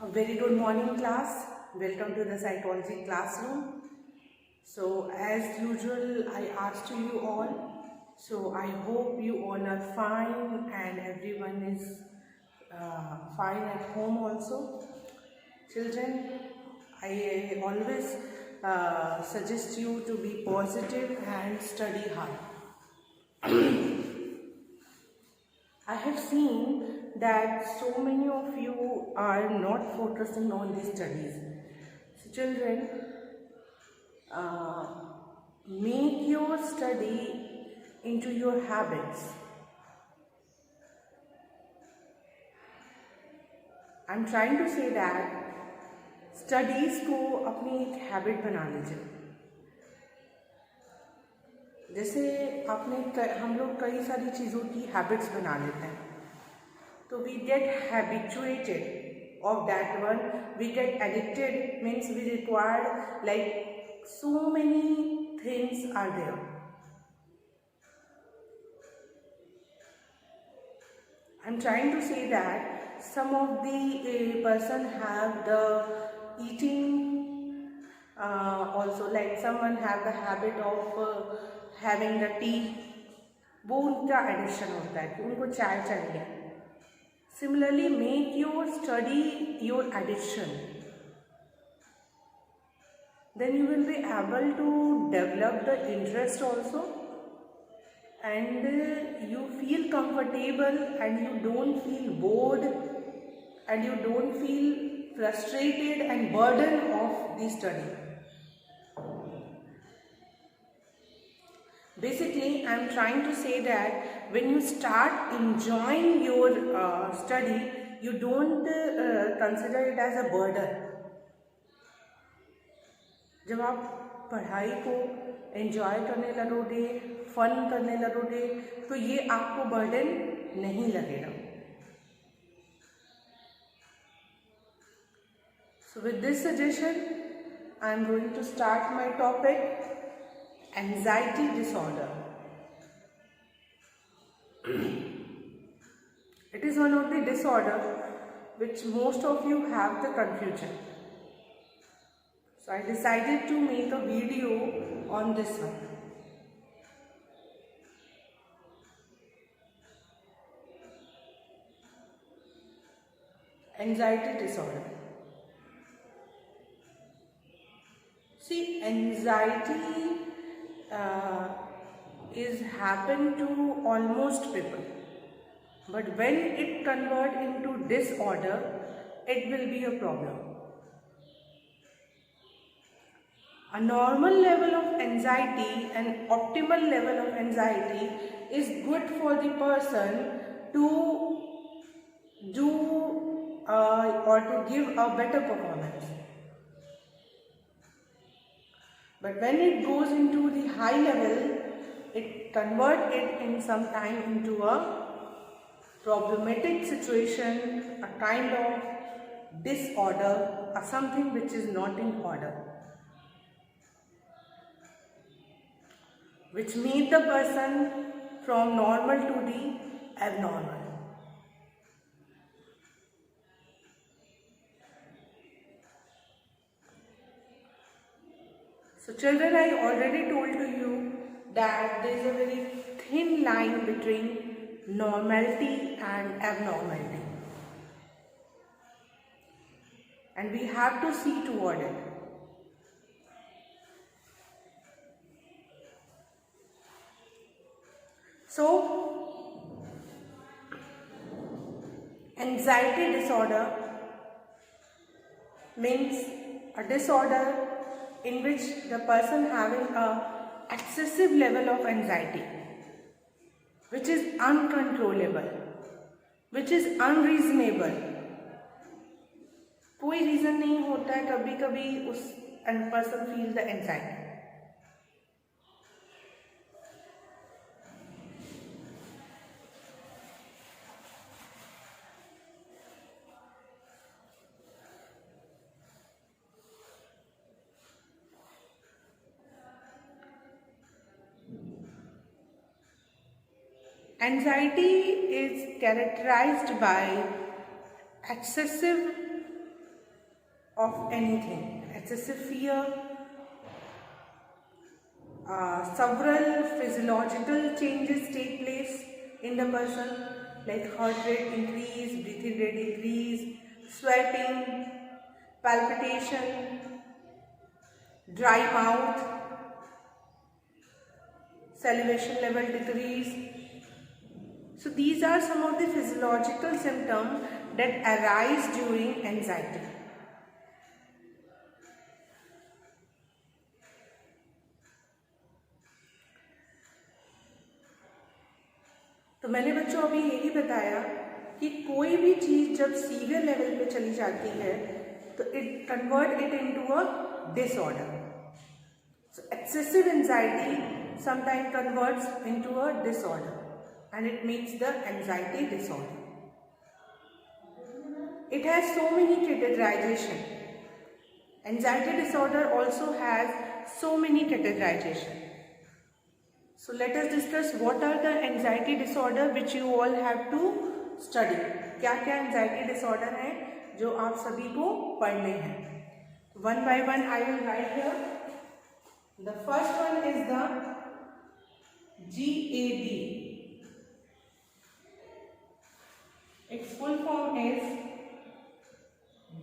A very good morning class. Welcome to the psychology classroom. So as usual I asked you all. So I hope you all are fine and everyone is fine at home also. Children, I always suggest you to be positive and study hard. I have seen that so many of you are not focusing on the studies. So children, make your study into your habits. I'm trying to say that studies को अपनी एक habit बना लीजिए. जैसे हम लोग कई सारी चीज़ों की हैबिट्स बना लेते हैं, तो we get habituated of that one, we get addicted, means we require, like, so many things are there. I'm trying to say that some of the person have the eating also, like someone have the habit of having the tea. वो उनका addiction होता है कि उनको चाय चाहिए. Similarly, make your study your addiction. Then you will be able to develop the interest also, and you feel comfortable and you don't feel bored and you don't feel frustrated and burden of the study. Basically, I am trying to say that when you start enjoying your study, you don't consider it as a burden. जब आप पढ़ाई को enjoy करने लगोगे, fun करने लगोगे, तो ये आपको बर्डन नहीं लगेगा. So with this suggestion, I am going to start my topic, anxiety disorder. It is one of the disorder which most of you have the confusion. So I decided to make a video on this one. Anxiety disorder. See, anxiety is happen to almost people, but when it convert into disorder, it will be a problem. A normal level of anxiety and optimal level of anxiety is good for the person to do or to give a better performance. But when it goes into the high level, it converts it in some time into a problematic situation, a kind of disorder, or something which is not in order, which made the person from normal to the abnormal. So children, I already told to you that there is a very thin line between normality and abnormality, and we have to see toward it. So, anxiety disorder means a disorder in which the person having a excessive level of anxiety, which is uncontrollable, which is unreasonable. कोई reason नहीं होता है, कभी कभी उस person feel the anxiety. Anxiety is characterized by excessive of anything. Excessive fear, several physiological changes take place in the person, like heart rate increase, breathing rate increase, sweating, palpitation, dry mouth, salivation level decrease. So these are some of the physiological symptoms that arise during anxiety. तो मैंने बच्चों अभी यही बताया कि कोई भी चीज़ जब सीवियर लेवल पे चली जाती है तो it convert it into a disorder. So excessive anxiety sometimes converts into a disorder and it makes the anxiety disorder. It has so many categorization. Anxiety disorder also has so many categorization. So let us discuss what are the anxiety disorder which you all have to study. क्या क्या anxiety disorder है जो आप सभी को पढ़ने हैं. One by one I will write here. The first one is the GAD. Its full form is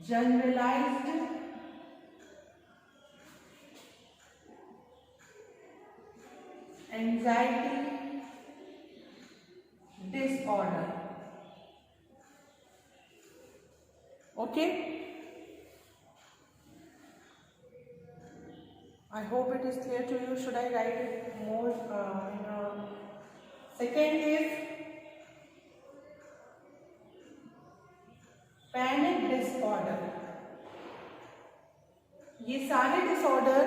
Generalized Anxiety Disorder. Okay? I hope it is clear to you. Should I write it more? Second is panic disorder. ये सारे disorder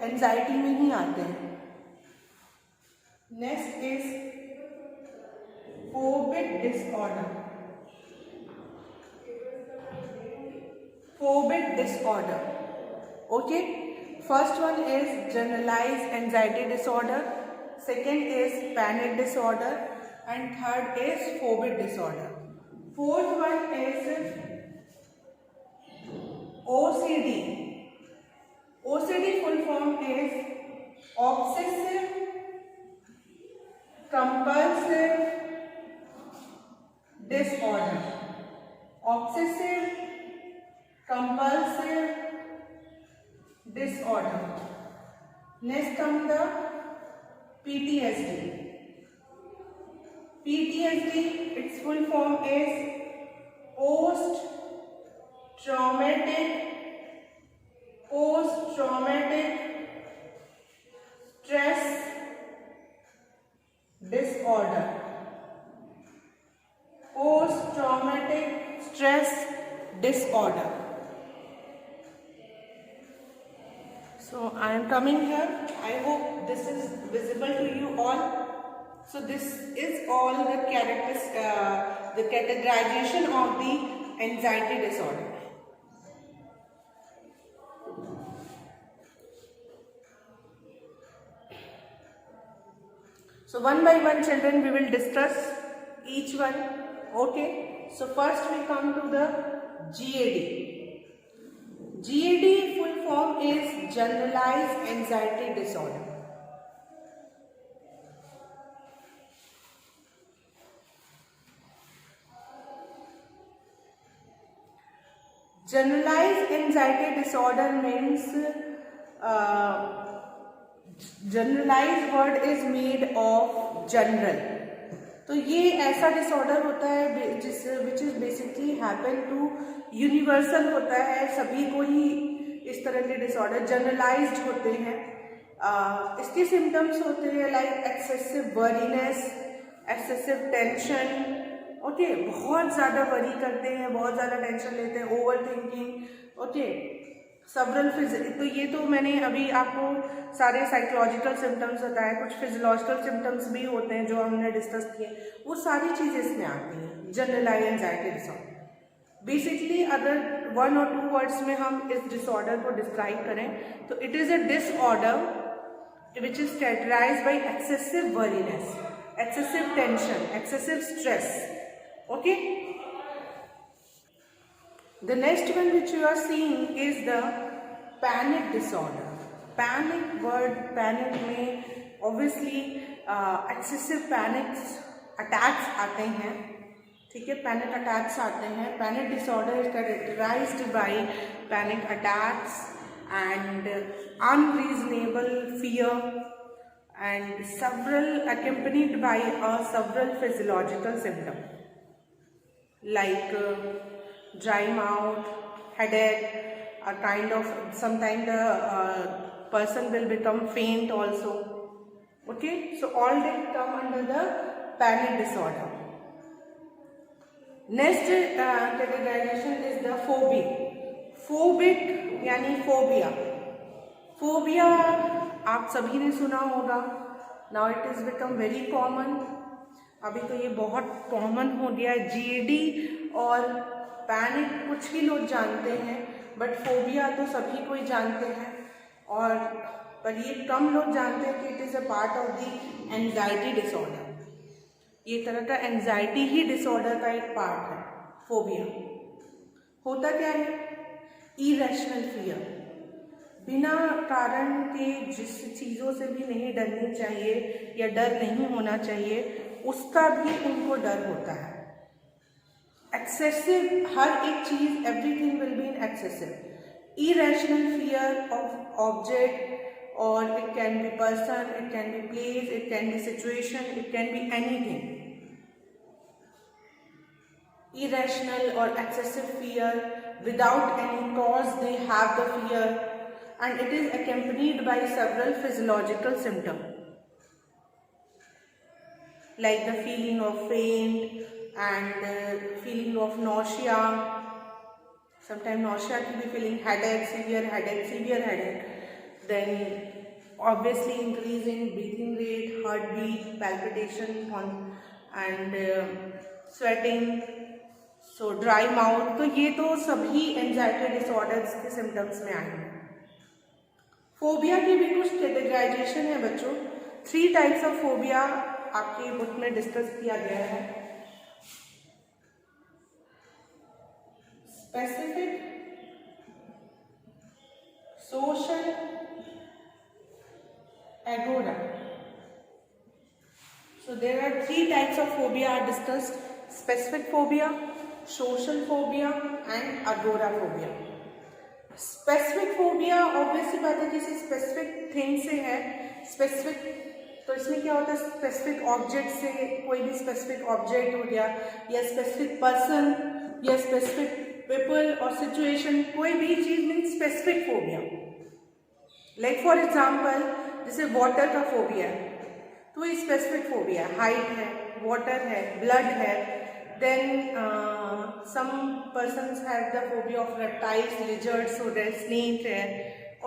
anxiety में ही आते हैं. Next is phobic disorder. Phobic disorder. Okay. First one is generalized anxiety disorder, second is panic disorder, and third is phobic disorder. Fourth one is OCD. OCD full form is obsessive compulsive disorder. Obsessive compulsive disorder. Next comes the PTSD. PTSD, its full form is post traumatic stress disorder. Post traumatic stress disorder. So I am coming here. I hope this is visible to you all. So this is all the the categorization of the anxiety disorder. So one by one, children, we will discuss each one. Okay. So first we come to the GAD. GAD full form is Generalized Anxiety Disorder. Generalized anxiety disorder means generalized word is made of general. तो ये ऐसा disorder होता है जिस which is basically happen to universal होता है, सभी को ही इस तरह के डिसऑर्डर जनरलाइज्ड होते हैं. इसके सिम्टम्स होते हैं like excessive worriness, excessive tension. Okay, बहुत ज़्यादा वरी करते हैं, बहुत ज़्यादा टेंशन लेते हैं, ओवर थिंकिंग. ओके, सेवरल तो ये तो मैंने अभी आपको सारे साइकोलॉजिकल सिम्टम्स बताए. कुछ फिजियोलॉजिकल सिम्टम्स भी होते हैं जो हमने डिस्कस किए, वो सारी चीज़ें इसमें आती हैं जनरलाइज्ड एंजाइटी डिसऑर्डर. बेसिकली अगर 1 और 2 वर्ड्स में हम इस डिसऑर्डर को डिस्क्राइब करें तो it is a disorder which is characterised by excessive worriness, excessive tension, excessive stress. Okay, The next one which you are seeing is the panic disorder. Panic word, panic में obviously excessive panics attacks आते हैं, ठीक है, panic attacks आते हैं. Panic disorder is characterized by panic attacks and unreasonable fear and several accompanied by several physiological symptoms like dry mouth, headache, a kind of sometimes the person will become faint also. Okay, so all that come under the panic disorder. Next categorization is the phobic. Phobic यानी phobia. Phobia आप सभी ने सुना होगा. Now it is become very common. अभी तो ये बहुत कॉमन हो गया है. GD और पैनिक कुछ ही लोग जानते हैं, बट फोबिया तो सभी कोई जानते हैं. और पर ये कम लोग जानते हैं कि it is a part of the anxiety disorder. ये तरह का एंजाइटी ही डिसऑर्डर का एक पार्ट है. फोबिया होता क्या है? Irrational fear. बिना कारण के जिस चीज़ों से भी नहीं डरनी चाहिए या डर नहीं होना चाहिए, उसका भी उनको डर होता है. एक्सेसिव, हर एक चीज, everything will be in excessive. Irrational fear of object, और it can be person, it can be place, it can be situation, it can be anything. irrational or excessive fear without any cause they have the fear, and it is accompanied by several physiological symptoms like the feeling of faint and feeling of nausea. Sometimes nausea can be feeling, headache, severe headache. Then obviously increase in breathing rate, heartbeat, palpitation and sweating. So dry mouth. तो ये तो सभी anxiety disorders के symptoms में आएंगे. Phobia की भी कुछ कैटेगराइजेशन है बच्चों. 3 टाइप्स ऑफ फोबिया आपके बुक में डिस्कस किया गया है. Specific, social, agora. So there are 3 types of phobia are discussed: specific phobia, social phobia and agoraphobia. Specific phobia obviously बात है किसी स्पेसिफिक थिंग से है. स्पेसिफिक तो इसमें क्या होता है? स्पेसिफिक ऑब्जेक्ट से, कोई भी स्पेसिफिक ऑब्जेक्ट हो गया, या स्पेसिफिक पर्सन, या स्पेसिफिक पीपल और सिचुएशन, कोई भी चीज mean specific phobia. Like for example जैसे वाटर का फोबिया है, तो ये स्पेसिफिक फोबिया. हाइट है, वाटर है, ब्लड है. Then some persons have the phobia of reptiles, lizards, so there's snake है.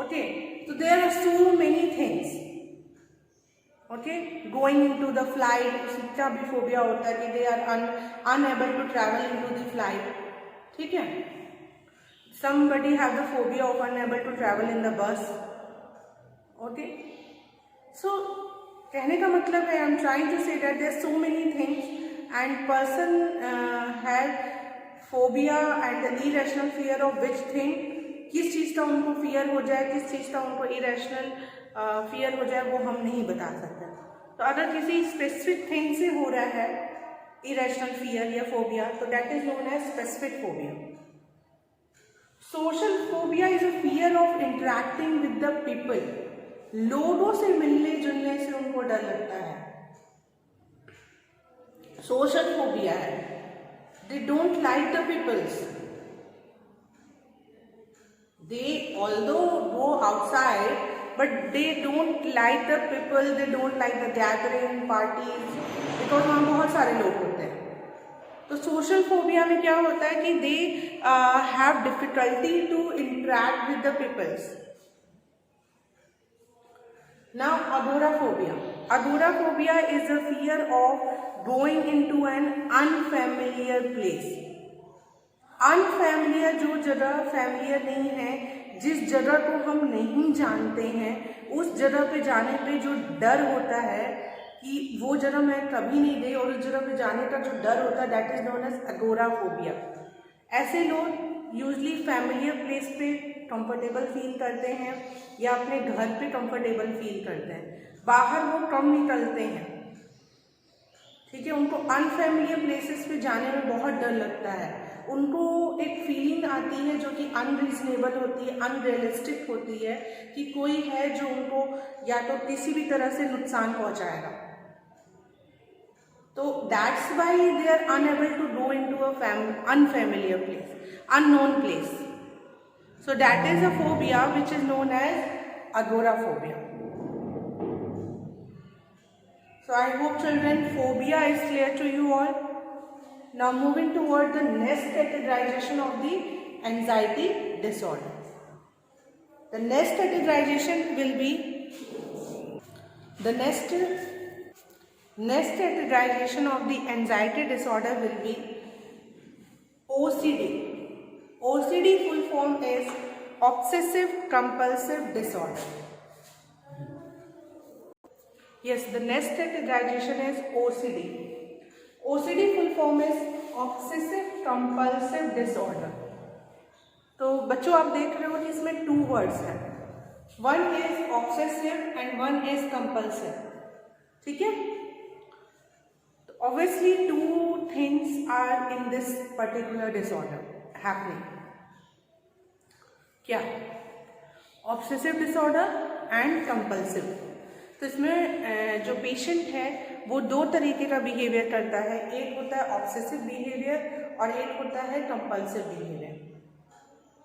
Okay, so there are so many things. Okay, going into the flight, उसका भी phobia होता है कि they are unable to travel into the flight. ठीक है. Somebody have the phobia of unable to travel in the bus. Okay, so कहने का मतलब है, I'm trying to say that there are so many things. And person have phobia and the irrational fear of which thing, किस चीज़ का उनको fear हो जाए, किस चीज़ का उनको इरेशनल फियर हो जाए, वो हम नहीं बता सकते. तो अगर किसी स्पेसिफिक थिंग से हो रहा है इरेशनल फियर या फोबिया, तो that is known as specific phobia. Social phobia is a fear of interacting with the people. लोगों से मिलने जुलने से उनको डर लगता है. सोशल फोबिया है. They don't like the peoples. They although go outside, but they don't like the people. They don't like the gathering parties, because वहाँ बहुत सारे लोग होते हैं. तो सोशल फोबिया में क्या होता है कि they have difficulty to interact with the peoples. Now agoraphobia. Agoraphobia is a fear of going into an unfamiliar place. Unfamiliar जो जगह familiar नहीं है, जिस जगह को हम नहीं जानते हैं, उस जगह पे जाने पे जो डर होता है कि वो जगह मैं कभी नहीं गई, और उस जगह पे जाने का जो डर होता है, that is known as agoraphobia. ऐसे लोग यूजली फैमिलियर प्लेस पे कंफर्टेबल फील करते हैं या अपने घर पे कंफर्टेबल फील करते हैं। बाहर वो कम निकलते हैं, ठीक है। उनको अनफैमिलियर प्लेसेस पे जाने में बहुत डर लगता है। उनको एक फीलिंग आती है जो कि अनरीजनेबल होती है, अनरियलिस्टिक होती है कि कोई है जो उनको या तो किसी भी तरह से नुकसान पहुंचाएगा। तो that's why they are unable to go into a unfamiliar place, unknown place. So that is a phobia which is known as agoraphobia. So I hope children phobia is clear to you all. Now moving toward the next categorization of the anxiety disorder. The next categorization will be the next categorization of the anxiety disorder will be OCD. OCD full form is obsessive compulsive disorder. Yes, the next categorization is OCD. OCD full form is obsessive compulsive disorder. तो बच्चों आप देख रहे हो कि इसमें 2 words हैं, one is obsessive and one is compulsive, ठीक है। तो obviously 2 things are in this particular disorder happening. क्या? Obsessive disorder and compulsive. तो इसमें जो पेशेंट है वो 2 तरीके का बिहेवियर करता है, एक होता है ऑब्सेसिव बिहेवियर और एक होता है कंपल्सिव बिहेवियर।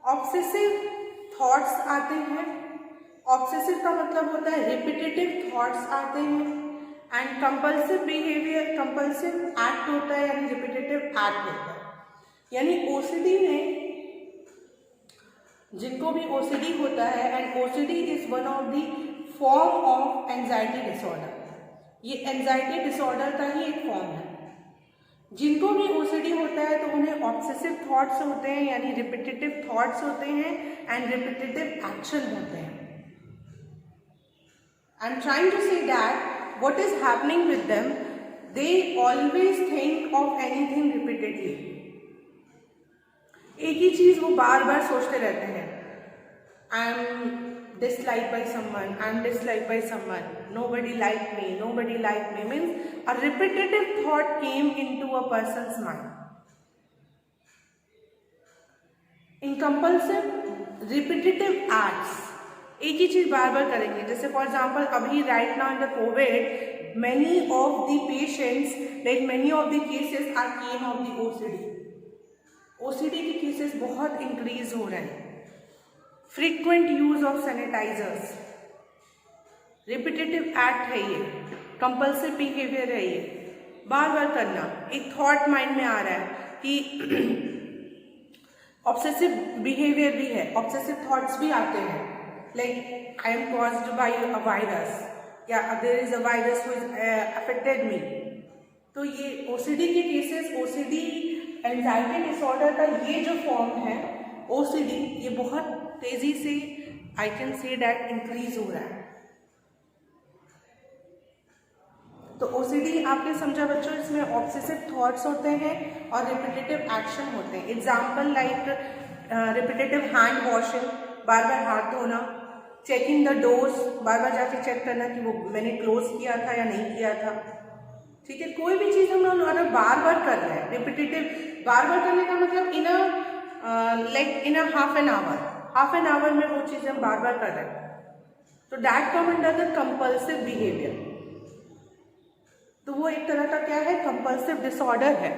ऑब्सेसिव थॉट्स आते हैं, ऑब्सेसिव का मतलब होता है रिपीटेटिव थॉट्स आते हैं, and compulsive behaviour, compulsive act होता है यानी रिपीटेटिव एक्ट होता है। यानी ओसीडी में जिनको भी ओसीडी होता है, and OCD is one of the form of anxiety disorder, ये एंजाइटी डिसऑर्डर का ही एक फॉर्म है। जिनको भी ओसीडी होता है तो उन्हें ऑब्सेसिव थॉट्स होते हैं यानी रिपीटेटिव थॉट्स होते हैं एंड रिपीटेटिव एक्शन होते हैं। I am trying to say that what is happening with them, they always think of anything repeatedly. एक ही चीज वो बार बार सोचते रहते हैं, I am disliked by someone, I am disliked by someone, nobody liked me, nobody liked me, means a repetitive thought came into a person's mind. In compulsive, repetitive acts, एक ही चीज बार बार करेंगे। जैसे फॉर एग्जाम्पल अभी right now in the Covid many of the patients, like many of the cases are came of the OCD. OCD के cases बहुत increase हो रहे हैं। Frequent use of sanitisers, repetitive act है ये, कंपल्सिव बिहेवियर है ये, बार बार करना। एक थॉट माइंड में आ रहा है कि ऑब्सेसिव बिहेवियर भी है, ऑब्सेसिव थॉट्स भी आते हैं, like I am caused by a virus या there is a virus who is affected me. तो ये ओसीडी के केसेस, ओसीडी एंजाइटी डिसऑर्डर का ये जो फॉर्म है ओसीडी, ये बहुत तेजी से I can say that increase हो रहा है। तो ओसीडी आपने समझा बच्चों, इसमें ऑब्सेसिव थॉट्स होते हैं और रिपीटेटिव एक्शन होते हैं। Example like repetitive hand washing, बार बार हाथ धोना, चेकिंग द डोर्स, बार बार जाके चेक करना कि वो मैंने क्लोज किया था या नहीं किया था, ठीक है। कोई भी चीज़ हम लोग अगर बार बार कर रहे हैं, रिपीटेटिव बार बार करने का मतलब इन अ हाफ एन आवर में वो चीज़ हम बार बार कर रहे हैं, तो that come under the compulsive behaviour. तो वो एक तरह का क्या है, कंपल्सिव डिसऑर्डर है।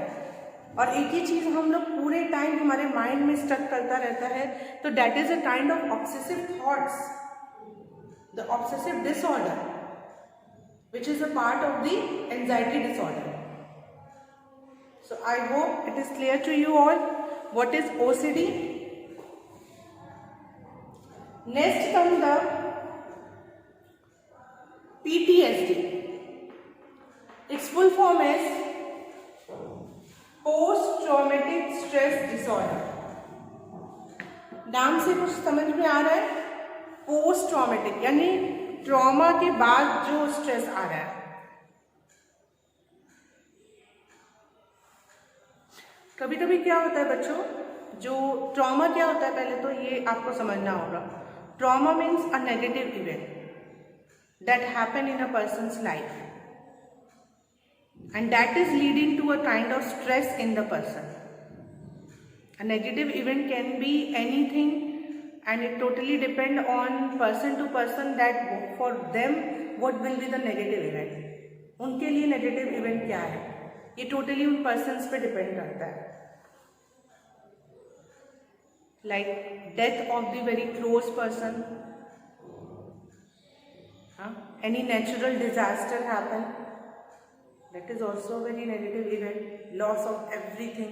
और एक ही चीज़ हम लोग पूरे टाइम हमारे माइंड में स्टक करता रहता है, तो that is a kind of obsessive thoughts, the obsessive disorder which is a part of the anxiety disorder. So I hope it is clear to you all what is OCD. Next comes the PTSD. Its full form is post traumatic stress disorder. नाम से कुछ समझ में आ रहा है? Post traumatic यानी trauma के बाद जो स्ट्रेस आ रहा है। कभी कभी क्या होता है बच्चों जो ट्रॉमा क्या होता है पहले तो ये आपको समझना होगा। Trauma means a negative event that happen in a persons life and that is leading to a kind of stress in the person. A negative event can be anything and it totally depend on person to person that for them what will be the negative event. उनके लिए negative event क्या है ये totally उन persons पे depend करता है. Like death of the very close person, any natural disaster happen, that is also a very negative event. Loss of everything.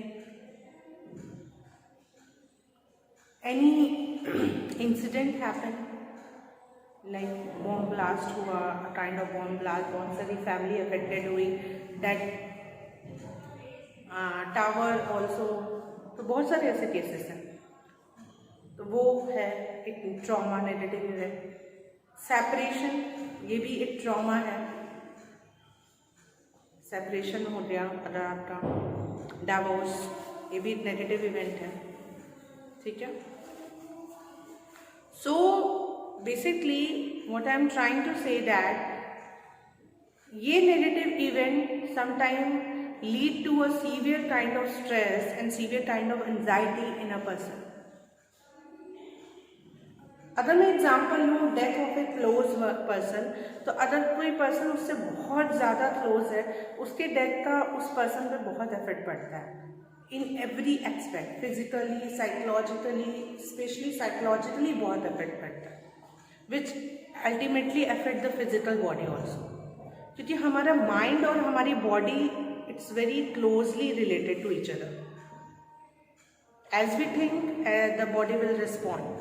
Any incident happen like bomb blast हुआ, a kind of bomb blast, बहुत सारी family affected हुई, that tower also, तो बहुत सारे ऐसे cases हैं, तो वो है एक trauma negative event. Separation ये भी एक trauma है. सेपरेशन हो गया अगर आपका, डाइवोर्स ये भी नेगेटिव इवेंट है, ठीक है. So basically what I am trying to say that ये negative event sometime lead to a severe kind of stress and severe kind of anxiety in a person. अगर मैं एग्जाम्पल लूँ death of a close person, तो अगर कोई person उससे बहुत ज़्यादा क्लोज है, उसके डेथ का उस पर्सन पे बहुत इफेक्ट पड़ता है in every expect, physically, psychologically, specially psychologically बहुत इफेक्ट पड़ता है, which ultimately affect the physical body also, क्योंकि हमारा माइंड और हमारी body it's very closely related to each other. As we think the body will respond.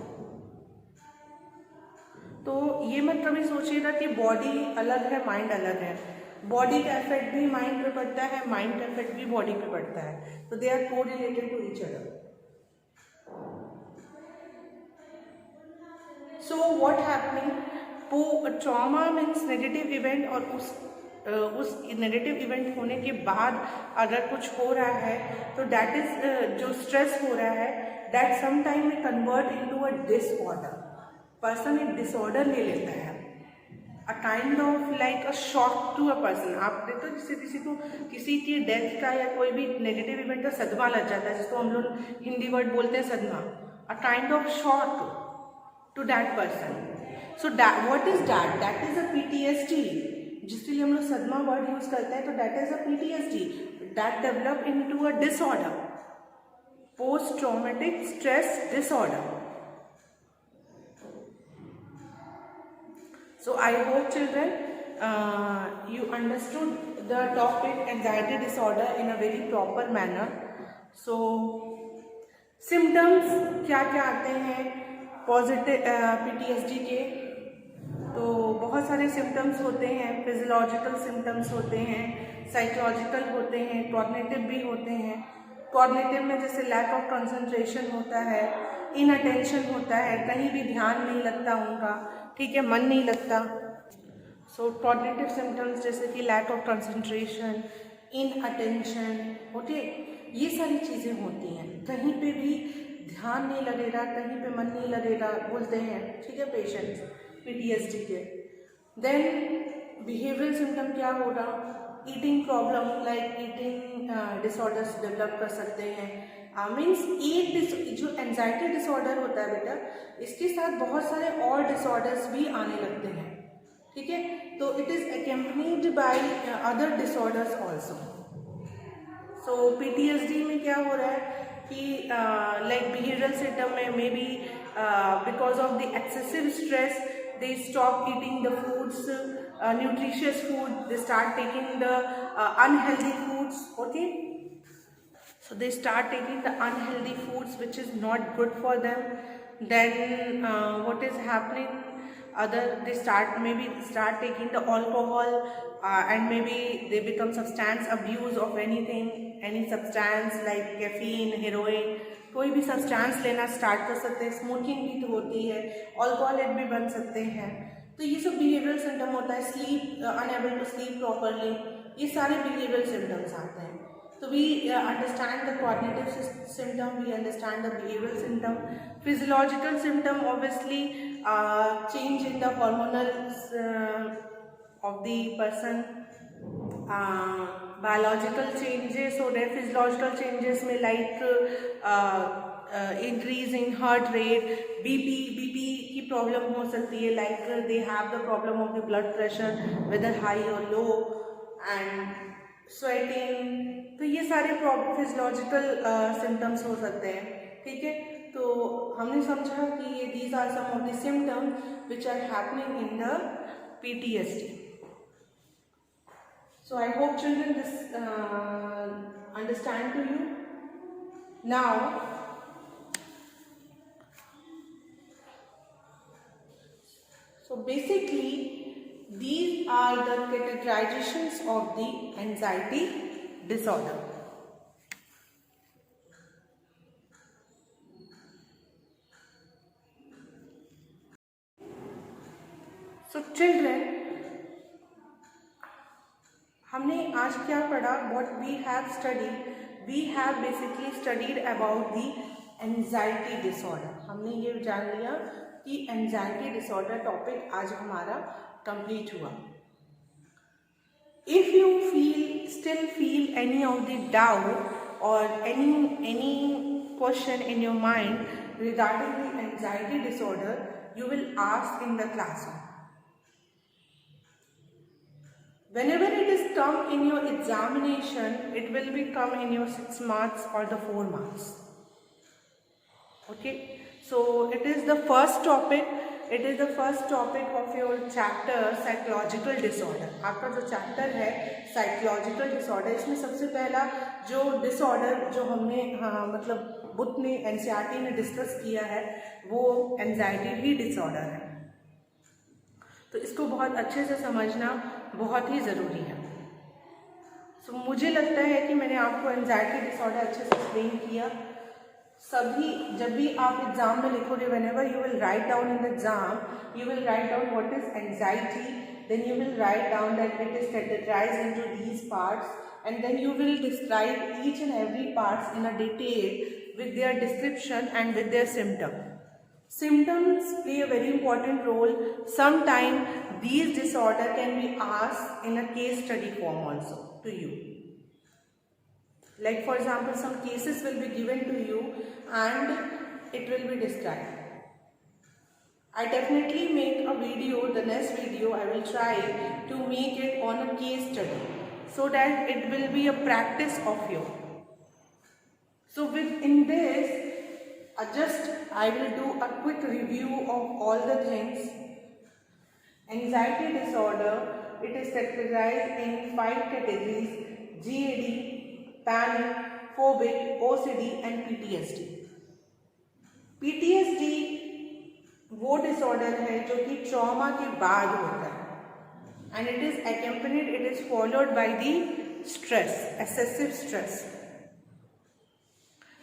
तो ये मत कभी सोचिएगा कि बॉडी अलग है माइंड अलग है. बॉडी का इफेक्ट भी माइंड पे पड़ता है, माइंड का इफेक्ट भी बॉडी पे पड़ता है, तो दे आर को related to each other. So what happening, trauma means negative event, और उस नेगेटिव इवेंट होने के बाद अगर कुछ हो रहा है तो दैट इज जो स्ट्रेस हो रहा है, that sometime we convert into a disorder. Person एक डिसऑर्डर ले लेता है, a kind of like a shock to a person. आप देखो किसी को किसी की डेथ का या कोई भी नेगेटिव इवेंट का सदमा लग जाता है, जिसको हम लोग हिंदी वर्ड बोलते हैं सदमा, a kind of shock to that person. So what is that? That is a PTSD, जिसके लिए हम लोग सदमा वर्ड यूज करते हैं. तो that is a PTSD that develop into a disorder, post traumatic stress disorder. So I hope children you understood the topic anxiety disorder in a very proper manner. So symptoms क्या क्या आते हैं positive PTSD के? तो बहुत सारे symptoms होते हैं. फिजियोलॉजिकल सिम्टम्स होते हैं, साइकोलॉजिकल होते हैं, कॉग्निटिव भी होते हैं. कॉग्निटिव में जैसे लैक ऑफ कंसंट्रेशन होता है, इनअटेंशन होता है, कहीं भी ध्यान नहीं लगता उनका, ठीक है, मन नहीं लगता. सो कॉग्निटिव सिम्टम्स जैसे कि लैक ऑफ कंसंट्रेशन, इनअटेंशन, ओके, ये सारी चीज़ें होती हैं. कहीं पे भी ध्यान नहीं लगेगा, कहीं पे मन नहीं लगेगा बोलते हैं, ठीक है, पेशेंट्स PTSD के. देन बिहेवियरल सिम्टम क्या होगा? Eating problem, like eating disorders develop कर सकते हैं. मीन्स ईट जो एंजाइटी डिसऑर्डर होता है बेटा, इसके साथ बहुत सारे और डिसऑर्डर्स भी आने लगते हैं, ठीक है. तो it is accompanied by other disorders also. So PTSD में क्या हो रहा है कि लाइक बिहेवियरल सिम्टम में may be because of the excessive stress they stop eating the foods, nutritious food, they start taking the unhealthy foods, okay. So they start taking the unhealthy foods which is not good for them. Then what is happening, they start taking the alcohol, and maybe they become substance abuse of any substance like caffeine, heroin, कोई भी substance लेना start कर सकते हैं. Smoking भी तो होती है, अल्कोहलिक भी बन सकते हैं. तो ये सब बिहेवियरल सिम्टम होता है. Sleep, unable to sleep properly, ये सारे बिहेवियरल सिम्टम्स आते हैं. So we understand the cognitive symptom, we understand the behavioral symptom. Physiological symptom, obviously change in the hormonal of the person. Biological changes, so their physiological changes may like increase in heart rate, BP की problem हो सकती है, like they have the problem of the blood pressure whether high or low, and sweating. तो ये सारे physiological symptoms हो सकते हैं, ठीक है। तो हमने समझा कि ये these are some of the symptoms which are happening in the PTSD. So I hope children this understand to you. Now so basically these are the categorizations of the anxiety disorder. So children, हमने आज क्या पढ़ा? What we have studied, we have basically studied about the anxiety disorder. हमने ये जान लिया कि anxiety disorder topic आज हमारा कंप्लीट हुआ. If you still feel any of the doubt or any question in your mind regarding the anxiety disorder, you will ask in the classroom. Whenever it is come in your examination, it will be come in your 6 marks or the 4 marks. Okay, so it is the first topic. It is the first topic of your chapter psychological disorder. आपका जो chapter है psychological disorder, इसमें सबसे पहला जो disorder जो हमने मतलब बुक ने NCERT में डिस्कस किया है वो anxiety disorder है. तो इसको बहुत अच्छे से समझना बहुत ही ज़रूरी है. सो मुझे लगता है कि मैंने आपको एंजाइटी डिसऑर्डर अच्छे से एक्सप्लेन किया. सभी जब भी आप एग्जाम में लिखोगे, whenever you will write down in the exam, you will write down what is anxiety, then you will write down that it is categorised into these parts, and then you will describe each and every parts in a detail with their description and with their symptom. Symptoms play a very important role. Sometimes these disorder can be asked in a case study form also to you. Like for example, some cases will be given to you and it will be described. I definitely make a video, the next video I will try to make it on a case study so that it will be a practice of you. So within this, I will do a quick review of all the things. Anxiety disorder, it is categorized in 5 categories: GAD, panic, phobic, OCD and PTSD. PTSD वो disorder है जो कि trauma के बाद होता है, and it is accompanied, it is followed by the stress, excessive stress.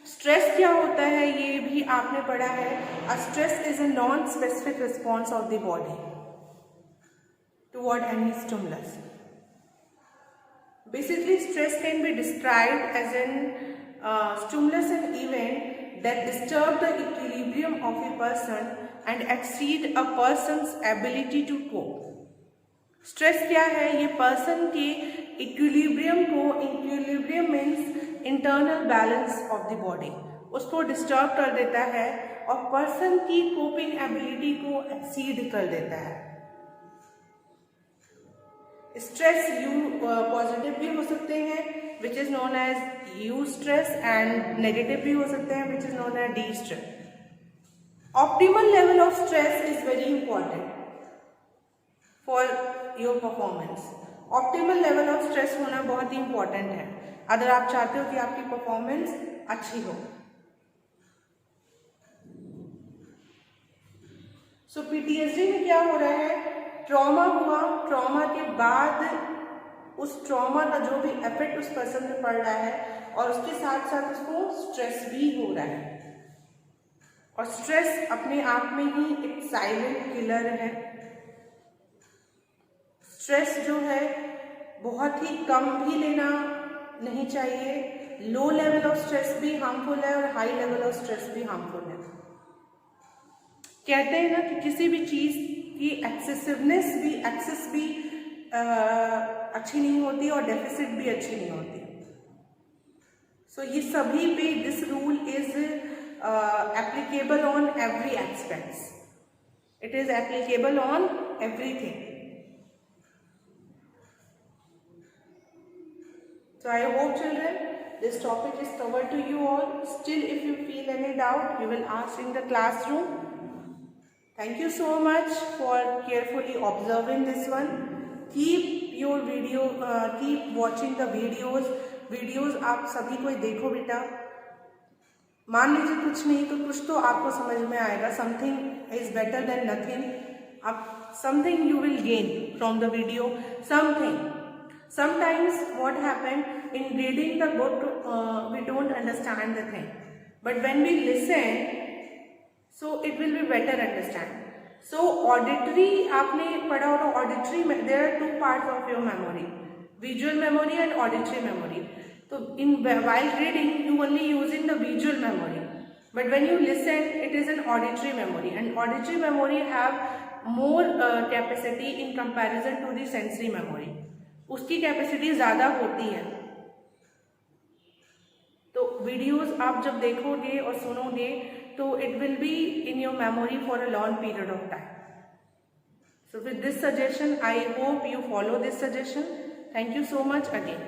Stress क्या होता है ये भी आपने पढ़ा है. A stress is a non specific response of the body toward any stimulus. Basically stress can be described as an stimulus and event that disturb the equilibrium of a person and exceed a person's ability to cope. Stress क्या है? ये person के equilibrium को, equilibrium means internal balance of the body, उसको disturb कर देता है और पर्सन की कोपिंग एबिलिटी को एक्सीड कर देता है. स्ट्रेस पॉजिटिव भी हो सकते हैं which is known as eustress, and negative भी हो सकते हैं which is known as distress. Optimal level of stress is very important for your performance. Optimal level of stress होना बहुत ही इंपॉर्टेंट है अगर आप चाहते हो कि आपकी परफॉर्मेंस अच्छी हो. सो पीटीएसडी में क्या हो रहा है? ट्रॉमा हुआ, ट्रॉमा के बाद उस ट्रॉमा का जो भी इफेक्ट उस पर्सन पे पड़ रहा है और उसके साथ साथ उसको स्ट्रेस भी हो रहा है. और स्ट्रेस अपने आप में ही एक साइलेंट किलर है. स्ट्रेस जो है बहुत ही कम भी लेना नहीं चाहिए, लो लेवल ऑफ स्ट्रेस भी हार्मफुल है और हाई लेवल ऑफ स्ट्रेस भी हार्मफुल है। कहते हैं ना कि किसी भी चीज की एक्सेस भी अच्छी नहीं होती और डेफिसिट भी अच्छी नहीं होती। सो ये सभी पे this rule is applicable on every aspects, it is applicable on everything. So I hope children this topic is covered to you all. Still if you feel any doubt you will ask in the classroom. Thank you so much for carefully observing this one. Keep your video, keep watching the videos आप सभी को देखो बेटा। मान लीजिए कुछ नहीं तो कुछ तो आपको समझ में आएगा। Something is better than nothing. आप something you will gain from the video. Sometimes what happened in reading the book, we don't understand the thing, but when we listen, so it will be better understand. So auditory आपने पढ़ा होगा, auditory में there are two parts of your memory, visual memory and auditory memory. So in while reading you only using the visual memory, but when you listen it is an auditory memory, and auditory memory have more capacity in comparison to the sensory memory. उसकी capacity ज़्यादा होती है। तो videos आप जब देखोगे और सुनोगे तो it will be in your memory for a long period of time. So with this suggestion I hope you follow this suggestion. Thank you so much again.